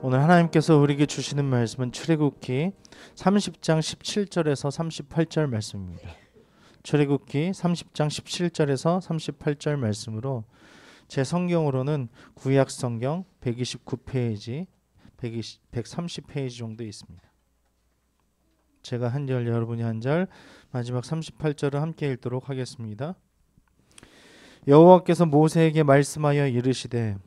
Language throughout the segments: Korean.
오늘 하나님께서 우리에게 주시는 말씀은 출애굽기 30장 17절에서 38절 말씀입니다. 출애굽기 30장 17절에서 38절 말씀으로 제 성경으로는 구약 성경 129페이지, 130페이지 정도 있습니다. 제가 한 절, 여러분이 한 절, 마지막 38절을 함께 읽도록 하겠습니다. 여호와께서 모세에게 말씀하여 이르시되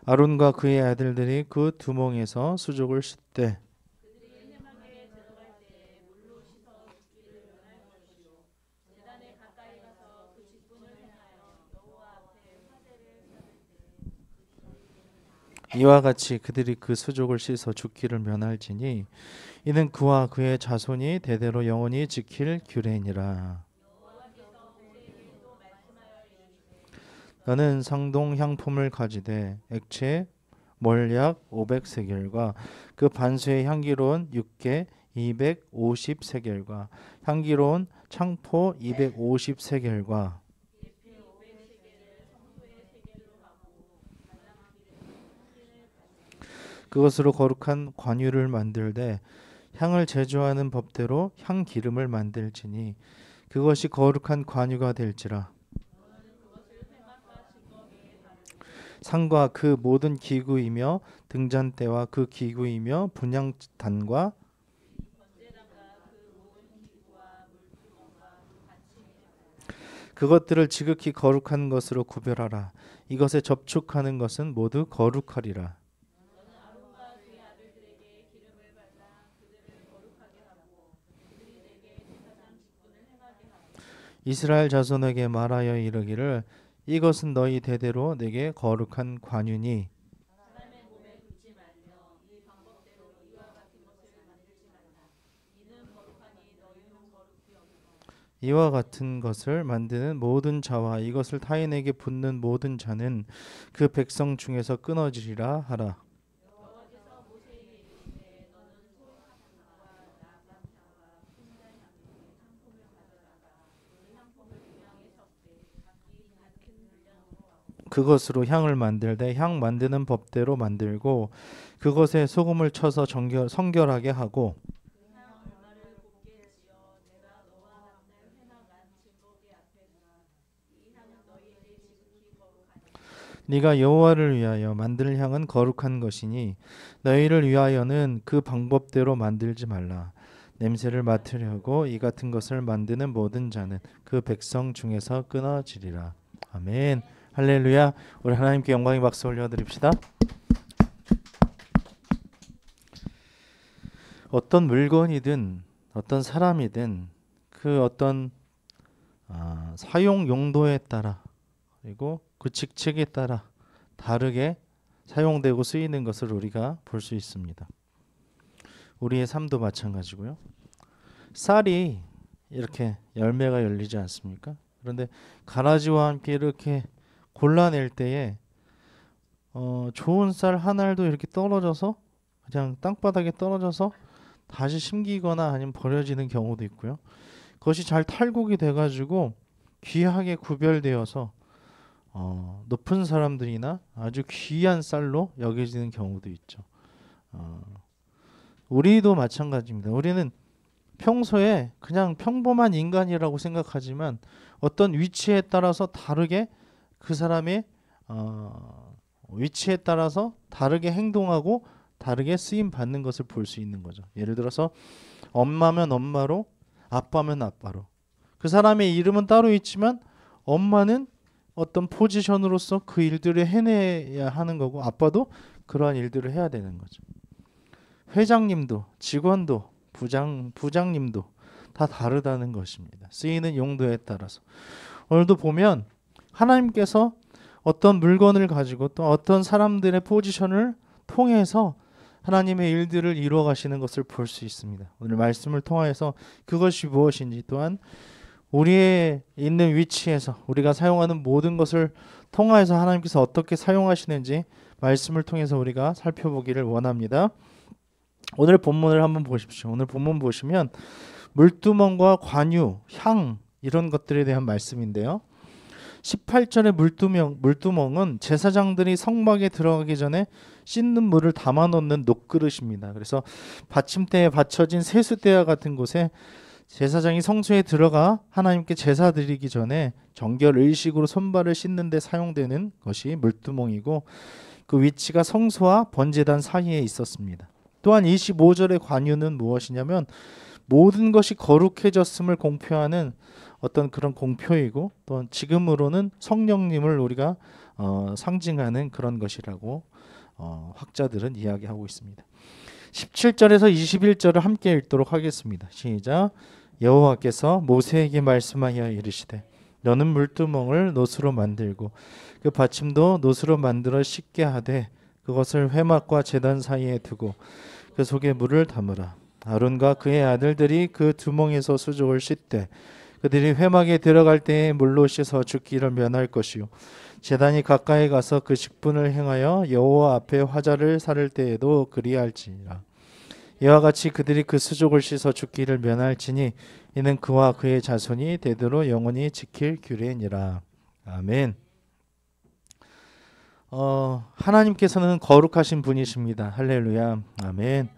아론과 그의 아들들이 그 두멍에서 수족을 씻되 이와 같이 그들이 그 수족을 씻어 죽기를 면할지니 이는 그와 그의 자손이 대대로 영원히 지킬 규례니라. 너는 상동 향품을 가지되 액체 몰약 500세겔과 그 반수의 향기로운 육개 250세겔과 향기로운 창포 250세겔과 그것으로 거룩한 관유를 만들되 향을 제조하는 법대로 향기름을 만들지니 그것이 거룩한 관유가 될지라. 상과 그 모든 기구이며 등잔대와 그 기구이며 분향단과 그것들을 지극히 거룩한 것으로 구별하라. 이것에 접촉하는 것은 모두 거룩하리라. 이스라엘 자손에게 말하여 이르기를 이것은 너희 대대로 내게 거룩한 관유니 이와 같은 것을 만드는 모든 자와 이것을 타인에게 붓는 모든 자는 그 백성 중에서 끊어지리라 하라. 그것으로 향을 만들되 향 만드는 법대로 만들고 그것에 소금을 쳐서 성결하게 하고 네가 여호와를 위하여 만들 향은 거룩한 것이니 너희를 위하여는 그 방법대로 만들지 말라. 냄새를 맡으려고 이 같은 것을 만드는 모든 자는 그 백성 중에서 끊어지리라. 아멘. 할렐루야. 우리 하나님께 영광의 박수 올려드립시다. 어떤 물건이든 어떤 사람이든 그 어떤 사용 용도에 따라 그리고 그 직책에 따라 다르게 사용되고 쓰이는 것을 우리가 볼 수 있습니다. 우리의 삶도 마찬가지고요. 쌀이 이렇게 열매가 열리지 않습니까? 그런데 가라지와 함께 이렇게 골라낼 때에 좋은 쌀 한 알도 이렇게 떨어져서 그냥 땅바닥에 떨어져서 다시 심기거나 아니면 버려지는 경우도 있고요. 그것이 잘 탈곡이 돼가지고 귀하게 구별되어서 높은 사람들이나 아주 귀한 쌀로 여겨지는 경우도 있죠. 우리도 마찬가지입니다. 우리는 평소에 그냥 평범한 인간이라고 생각하지만 어떤 위치에 따라서 다르게 그 사람의 위치에 따라서 다르게 행동하고 다르게 쓰임 받는 것을 볼 수 있는 거죠. 예를 들어서 엄마면 엄마로, 아빠면 아빠로. 그 사람의 이름은 따로 있지만 엄마는 어떤 포지션으로서 그 일들을 해내야 하는 거고 아빠도 그러한 일들을 해야 되는 거죠. 회장님도 직원도 부장님도 다 다르다는 것입니다. 쓰이는 용도에 따라서. 오늘도 보면 하나님께서 어떤 물건을 가지고 또 어떤 사람들의 포지션을 통해서 하나님의 일들을 이루어 가시는 것을 볼 수 있습니다. 오늘 말씀을 통해서 그것이 무엇인지 또한 우리의 있는 위치에서 우리가 사용하는 모든 것을 통하여서 하나님께서 어떻게 사용하시는지 말씀을 통해서 우리가 살펴보기를 원합니다. 오늘 본문을 한번 보십시오. 오늘 본문 보시면 물두멍과 관유, 향 이런 것들에 대한 말씀인데요. 18절의 물두멍은 제사장들이 성막에 들어가기 전에 씻는 물을 담아 놓는 녹그릇입니다. 그래서 받침대에 받쳐진 세수대와 같은 곳에 제사장이 성소에 들어가 하나님께 제사 드리기 전에 정결 의식으로 손발을 씻는 데 사용되는 것이 물두멍이고, 그 위치가 성소와 번제단 사이에 있었습니다. 또한 25절의 관유는 무엇이냐면 모든 것이 거룩해졌음을 공표하는 어떤 그런 공표이고, 또 지금으로는 성령님을 우리가 상징하는 그런 것이라고 학자들은 이야기하고 있습니다. 17절에서 21절을 함께 읽도록 하겠습니다. 시작. 여호와께서 모세에게 말씀하여 이르시되 너는 물두멍을 노수로 만들고 그 받침도 노수로 만들어 씻게 하되 그것을 회막과 제단 사이에 두고 그 속에 물을 담으라. 아론과 그의 아들들이 그 두멍에서 수족을 씻되 그들이 회막에 들어갈 때에 물로 씻어 죽기를 면할 것이요 제단이 가까이 가서 그 직분을 행하여 여호와 앞에 화자를 살을 때에도 그리할지니라. 이와 같이 그들이 그 수족을 씻어 죽기를 면할지니 이는 그와 그의 자손이 대대로 영원히 지킬 규례니라. 아멘. 하나님께서는 거룩하신 분이십니다. 할렐루야. 아멘.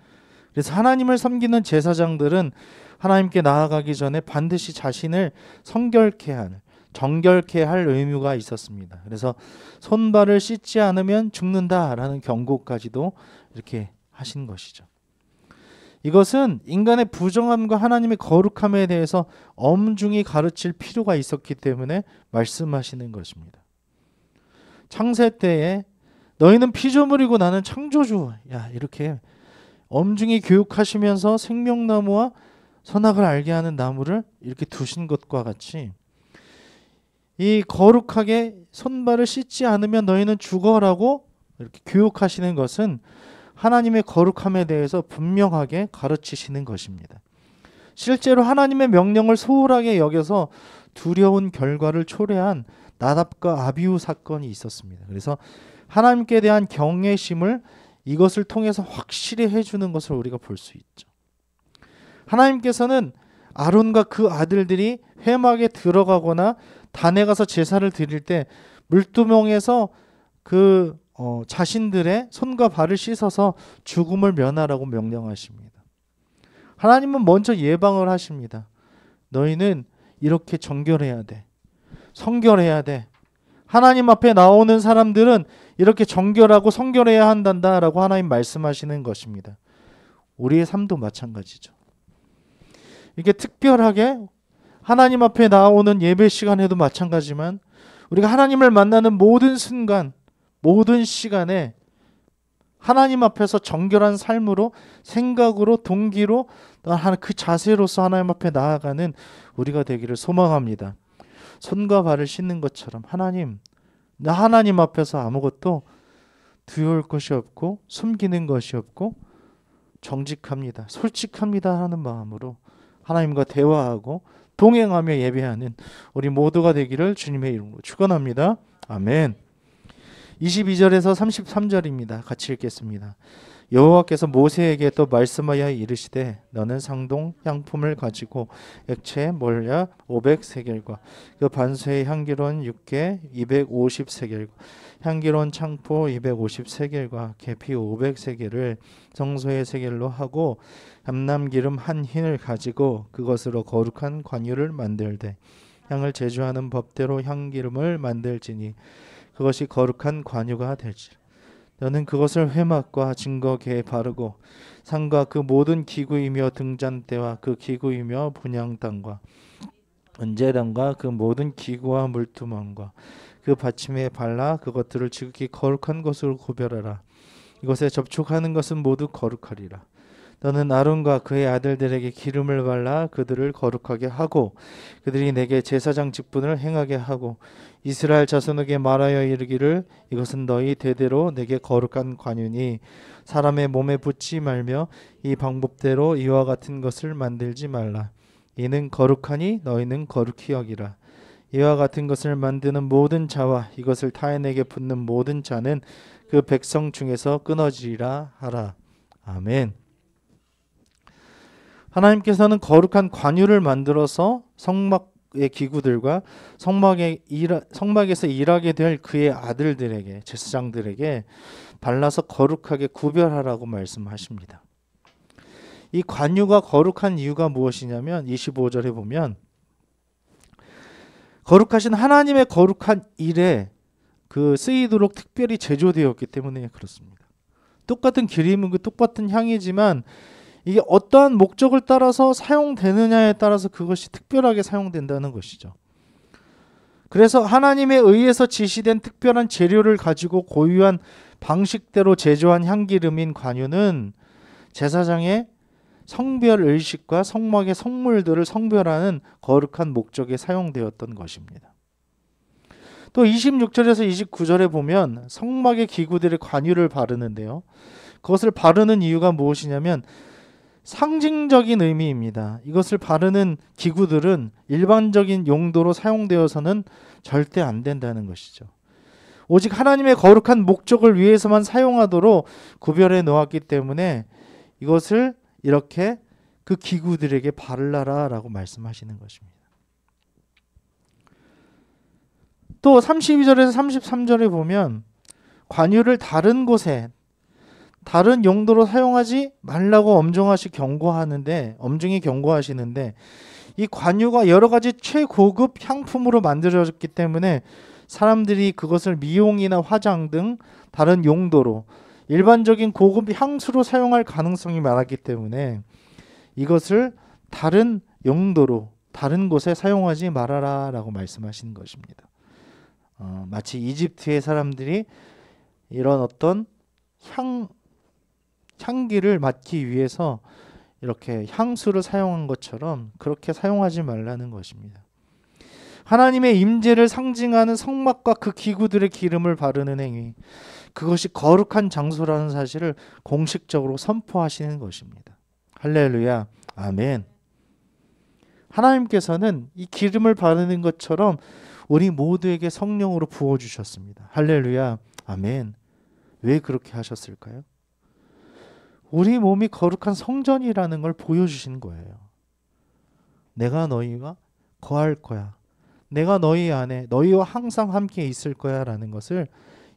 그래서 하나님을 섬기는 제사장들은 하나님께 나아가기 전에 반드시 자신을 정결케 할 의무가 있었습니다. 그래서 손발을 씻지 않으면 죽는다라는 경고까지도 이렇게 하신 것이죠. 이것은 인간의 부정함과 하나님의 거룩함에 대해서 엄중히 가르칠 필요가 있었기 때문에 말씀하시는 것입니다. 창세 때에 너희는 피조물이고 나는 창조주야, 이렇게 엄중히 교육하시면서 생명나무와 선악을 알게 하는 나무를 이렇게 두신 것과 같이 이 거룩하게 손발을 씻지 않으면 너희는 죽어라고 이렇게 교육하시는 것은 하나님의 거룩함에 대해서 분명하게 가르치시는 것입니다. 실제로 하나님의 명령을 소홀하게 여겨서 두려운 결과를 초래한 나답과 아비후 사건이 있었습니다. 그래서 하나님께 대한 경외심을 이것을 통해서 확실히 해주는 것을 우리가 볼 수 있죠. 하나님께서는 아론과 그 아들들이 회막에 들어가거나 단에 가서 제사를 드릴 때 물두멍에서 그 자신들의 손과 발을 씻어서 죽음을 면하라고 명령하십니다. 하나님은 먼저 예방을 하십니다. 너희는 이렇게 정결해야 돼. 성결해야 돼. 하나님 앞에 나오는 사람들은 이렇게 정결하고 성결해야 한단다라고 하나님 말씀하시는 것입니다. 우리의 삶도 마찬가지죠. 이게 특별하게 하나님 앞에 나오는 예배 시간에도 마찬가지지만 우리가 하나님을 만나는 모든 순간, 모든 시간에 하나님 앞에서 정결한 삶으로, 생각으로, 동기로, 그 자세로서 하나님 앞에 나아가는 우리가 되기를 소망합니다. 손과 발을 씻는 것처럼 나 하나님 앞에서 아무것도 두려울 것이 없고 숨기는 것이 없고 정직합니다, 솔직합니다 하는 마음으로 하나님과 대화하고 동행하며 예배하는 우리 모두가 되기를 주님의 이름으로 축원합니다. 아멘. 22절에서 33절입니다. 같이 읽겠습니다. 여호와께서 모세에게 또 말씀하여 이르시되 너는 상동 향품을 가지고 액체 몰약 500세겔과 그 반수의 향기로운 육개 250세겔과 향기로운 창포 250세겔과 계피 500세겔을 성소의 세겔로 하고 감람기름 한 흰을 가지고 그것으로 거룩한 관유를 만들되 향을 제조하는 법대로 향기름을 만들지니 그것이 거룩한 관유가 될지라. 너는 그것을 회막과 증거궤에 바르고 상과 그 모든 기구이며 등잔대와 그 기구이며 분향단과 은제단과 그 모든 기구와 물두멍과 그 받침에 발라 그것들을 지극히 거룩한 것으로 구별하라. 이것에 접촉하는 것은 모두 거룩하리라. 너는 아론과 그의 아들들에게 기름을 발라 그들을 거룩하게 하고 그들이 내게 제사장 직분을 행하게 하고 이스라엘 자손에게 말하여 이르기를 이것은 너희 대대로 내게 거룩한 관유니 사람의 몸에 붙지 말며 이 방법대로 이와 같은 것을 만들지 말라. 이는 거룩하니 너희는 거룩히 여기라. 이와 같은 것을 만드는 모든 자와 이것을 타인에게 붙는 모든 자는 그 백성 중에서 끊어지리라 하라. 아멘. 하나님께서는 거룩한 관유를 만들어서 성막의 기구들과 성막에서 일하게 될 그의 아들들에게, 제사장들에게 발라서 거룩하게 구별하라고 말씀하십니다. 이 관유가 거룩한 이유가 무엇이냐면 25절에 보면 거룩하신 하나님의 거룩한 일에 그 쓰이도록 특별히 제조되었기 때문에 그렇습니다. 똑같은 기름은 그 똑같은 향이지만 이게 어떠한 목적을 따라서 사용되느냐에 따라서 그것이 특별하게 사용된다는 것이죠. 그래서 하나님에 의해서 지시된 특별한 재료를 가지고 고유한 방식대로 제조한 향기름인 관유는 제사장의 성별 의식과 성막의 성물들을 성별하는 거룩한 목적에 사용되었던 것입니다. 또 26절에서 29절에 보면 성막의 기구들의 관유를 바르는데요. 그것을 바르는 이유가 무엇이냐면 상징적인 의미입니다. 이것을 바르는 기구들은 일반적인 용도로 사용되어서는 절대 안 된다는 것이죠. 오직 하나님의 거룩한 목적을 위해서만 사용하도록 구별해 놓았기 때문에 이것을 이렇게 그 기구들에게 바르라라 라고 말씀하시는 것입니다. 또 32절에서 33절에 보면 관유를 다른 곳에 다른 용도로 사용하지 말라고 엄중히 경고하시는데 이 관유가 여러 가지 최고급 향품으로 만들어졌기 때문에 사람들이 그것을 미용이나 화장 등 다른 용도로 일반적인 고급 향수로 사용할 가능성이 많았기 때문에 이것을 다른 용도로 다른 곳에 사용하지 말아라 라고 말씀하시는 것입니다. 마치 이집트의 사람들이 이런 어떤 향기를 맡기 위해서 이렇게 향수를 사용한 것처럼 그렇게 사용하지 말라는 것입니다. 하나님의 임재를 상징하는 성막과 그 기구들의 기름을 바르는 행위, 그것이 거룩한 장소라는 사실을 공식적으로 선포하시는 것입니다. 할렐루야, 아멘. 하나님께서는 이 기름을 바르는 것처럼 우리 모두에게 성령으로 부어주셨습니다. 할렐루야, 아멘. 왜 그렇게 하셨을까요? 우리 몸이 거룩한 성전이라는 걸 보여주신 거예요. 내가 너희와 거할 거야. 내가 너희 안에 너희와 항상 함께 있을 거야 라는 것을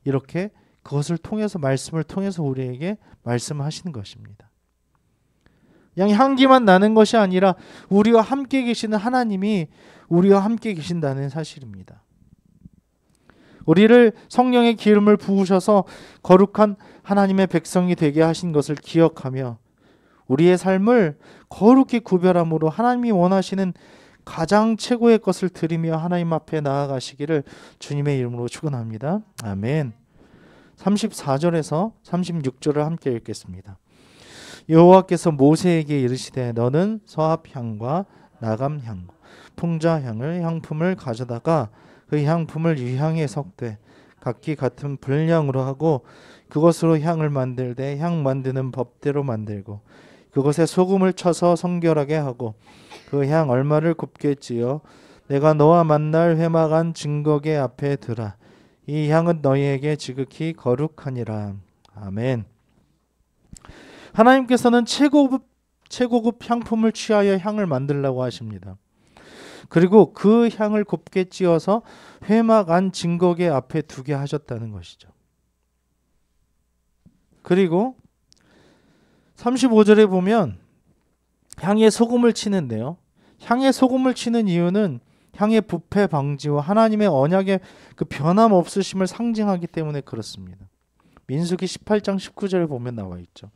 이렇게 그것을 통해서 말씀을 통해서 우리에게 말씀하시는 것입니다. 그냥 향기만 나는 것이 아니라 우리와 함께 계시는 하나님이 우리와 함께 계신다는 사실입니다. 우리를 성령의 기름을 부으셔서 거룩한 하나님의 백성이 되게 하신 것을 기억하며 우리의 삶을 거룩히 구별함으로 하나님이 원하시는 가장 최고의 것을 드리며 하나님 앞에 나아가시기를 주님의 이름으로 축원합니다. 아멘. 34절에서 36절을 함께 읽겠습니다. 여호와께서 모세에게 이르시되 너는 서합향과 나감향, 풍자향을 향품을 가져다가 그 향품을 유향에 섞되 각기 같은 분량으로 하고 그것으로 향을 만들되 향 만드는 법대로 만들고 그것에 소금을 쳐서 성결하게 하고 그 향 얼마를 굽게 찌어 내가 너와 만날 회막한 증거계 앞에 두라. 이 향은 너희에게 지극히 거룩하니라. 아멘. 하나님께서는 최고급 향품을 취하여 향을 만들라고 하십니다. 그리고 그 향을 곱게 찌어서 회막 안 증거계 앞에 두게 하셨다는 것이죠. 그리고 35절에 보면 향에 소금을 치는데요. 향에 소금을 치는 이유는 향의 부패 방지와 하나님의 언약의 그 변함없으심을 상징하기 때문에 그렇습니다. 민수기 18장 19절에 보면 나와 있죠.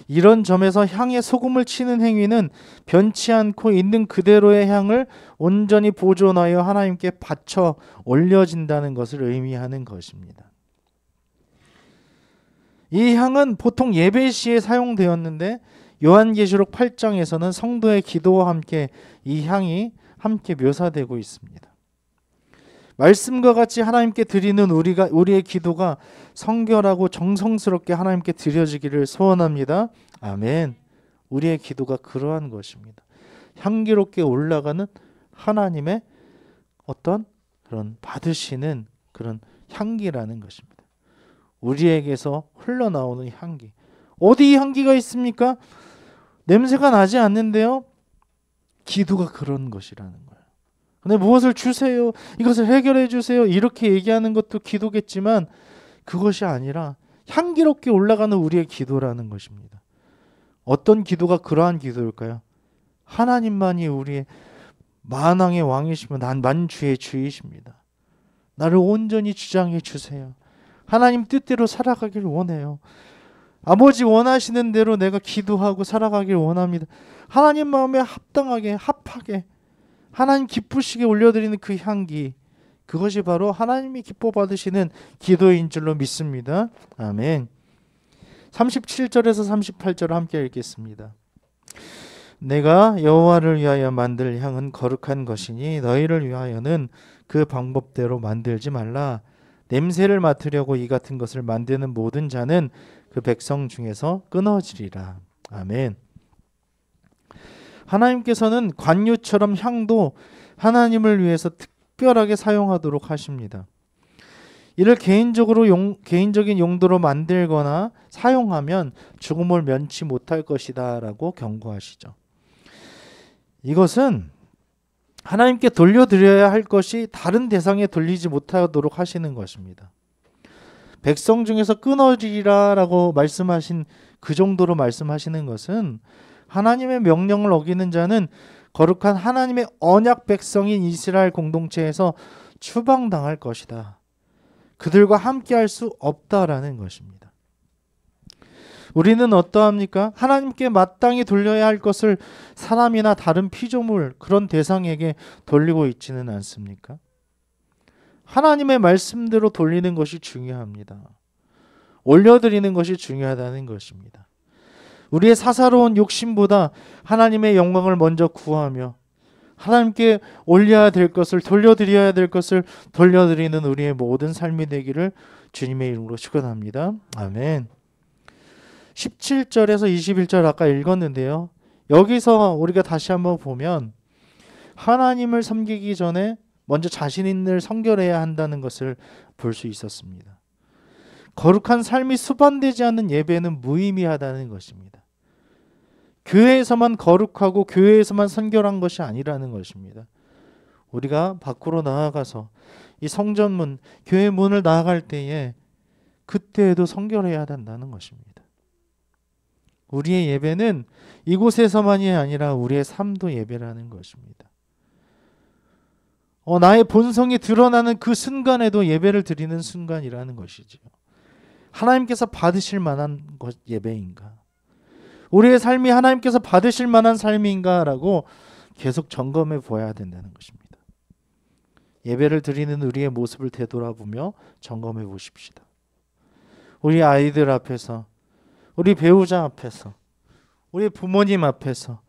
이런 점에서 향에 소금을 치는 행위는 변치 않고 있는 그대로의 향을 온전히 보존하여 하나님께 바쳐 올려진다는 것을 의미하는 것입니다. 이 향은 보통 예배 시에 사용되었는데 요한계시록 8장에서는 성도의 기도와 함께 이 향이 함께 묘사되고 있습니다. 말씀과 같이 하나님께 드리는 우리의 기도가 성결하고 정성스럽게 하나님께 드려지기를 소원합니다. 아멘. 우리의 기도가 그러한 것입니다. 향기롭게 올라가는 하나님의 어떤 그런 받으시는 그런 향기라는 것입니다. 우리에게서 흘러나오는 향기. 어디 향기가 있습니까? 냄새가 나지 않는데요. 기도가 그런 것이라는 거예요. 근데 무엇을 주세요, 이것을 해결해 주세요, 이렇게 얘기하는 것도 기도겠지만 그것이 아니라 향기롭게 올라가는 우리의 기도라는 것입니다. 어떤 기도가 그러한 기도일까요? 하나님만이 우리의 만왕의 왕이시며 난 만주의 주이십니다. 나를 온전히 주장해 주세요. 하나님 뜻대로 살아가길 원해요. 아버지 원하시는 대로 내가 기도하고 살아가길 원합니다. 하나님 마음에 합당하게, 합하게, 하나님 기쁘시게 올려드리는 그 향기, 그것이 바로 하나님이 기뻐 받으시는 기도인 줄로 믿습니다. 아멘. 37절에서 38절 함께 읽겠습니다. 내가 여호와를 위하여 만들 향은 거룩한 것이니 너희를 위하여는 그 방법대로 만들지 말라. 냄새를 맡으려고 이 같은 것을 만드는 모든 자는 그 백성 중에서 끊어지리라. 아멘. 하나님께서는 관유처럼 향도 하나님을 위해서 특별하게 사용하도록 하십니다. 이를 개인적인 용도로 만들거나 사용하면 죽음을 면치 못할 것이다 라고 경고하시죠. 이것은 하나님께 돌려드려야 할 것이 다른 대상에 돌리지 못하도록 하시는 것입니다. 백성 중에서 끊어지리라 라고 말씀하신, 그 정도로 말씀하시는 것은 하나님의 명령을 어기는 자는 거룩한 하나님의 언약 백성인 이스라엘 공동체에서 추방당할 것이다. 그들과 함께할 수 없다라는 것입니다. 우리는 어떠합니까? 하나님께 마땅히 돌려야 할 것을 사람이나 다른 피조물, 그런 대상에게 돌리고 있지는 않습니까? 하나님의 말씀대로 돌리는 것이 중요합니다. 올려드리는 것이 중요하다는 것입니다. 우리의 사사로운 욕심보다 하나님의 영광을 먼저 구하며 하나님께 올려야 될 것을, 돌려드려야 될 것을 돌려드리는 우리의 모든 삶이 되기를 주님의 이름으로 축원합니다. 아멘. 17절에서 21절 아까 읽었는데요. 여기서 우리가 다시 한번 보면 하나님을 섬기기 전에 먼저 자신을 성결해야 한다는 것을 볼 수 있었습니다. 거룩한 삶이 수반되지 않는 예배는 무의미하다는 것입니다. 교회에서만 거룩하고 교회에서만 선결한 것이 아니라는 것입니다. 우리가 밖으로 나아가서 이 성전문, 교회 문을 나아갈 때에 그때에도 성결해야 된다는 것입니다. 우리의 예배는 이곳에서만이 아니라 우리의 삶도 예배라는 것입니다. 나의 본성이 드러나는 그 순간에도 예배를 드리는 순간이라는 것이지요. 하나님께서 받으실 만한 것 예배인가? 우리의 삶이 하나님께서 받으실 만한 삶인가라고 계속 점검해 보아야 된다는 것입니다. 예배를 드리는 우리의 모습을 되돌아보며 점검해 보십시다. 우리 아이들 앞에서, 우리 배우자 앞에서, 우리 부모님 앞에서,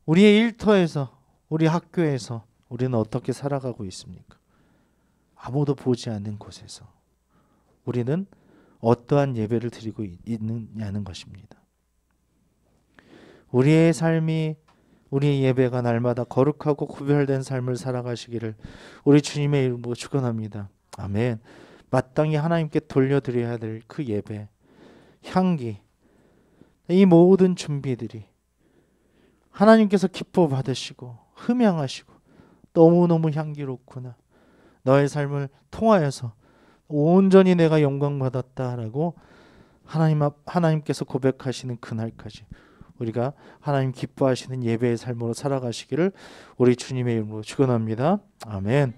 우리의 일터에서, 우리 학교에서 우리는 어떻게 살아가고 있습니까? 아무도 보지 않는 곳에서 우리는 어떠한 예배를 드리고 있느냐는 것입니다. 우리의 삶이, 우리의 예배가 날마다 거룩하고 구별된 삶을 살아가시기를 우리 주님의 이름으로 축원합니다. 아멘. 마땅히 하나님께 돌려드려야 될 그 예배, 향기, 이 모든 준비들이 하나님께서 기뻐 받으시고 흠양하시고 너무너무 향기롭구나, 너의 삶을 통하여서 온전히 내가 영광 받았다라고 하나님께서 고백하시는 그날까지 우리가 하나님 기뻐하시는 예배의 삶으로 살아가시기를 우리 주님의 이름으로 축원합니다. 아멘.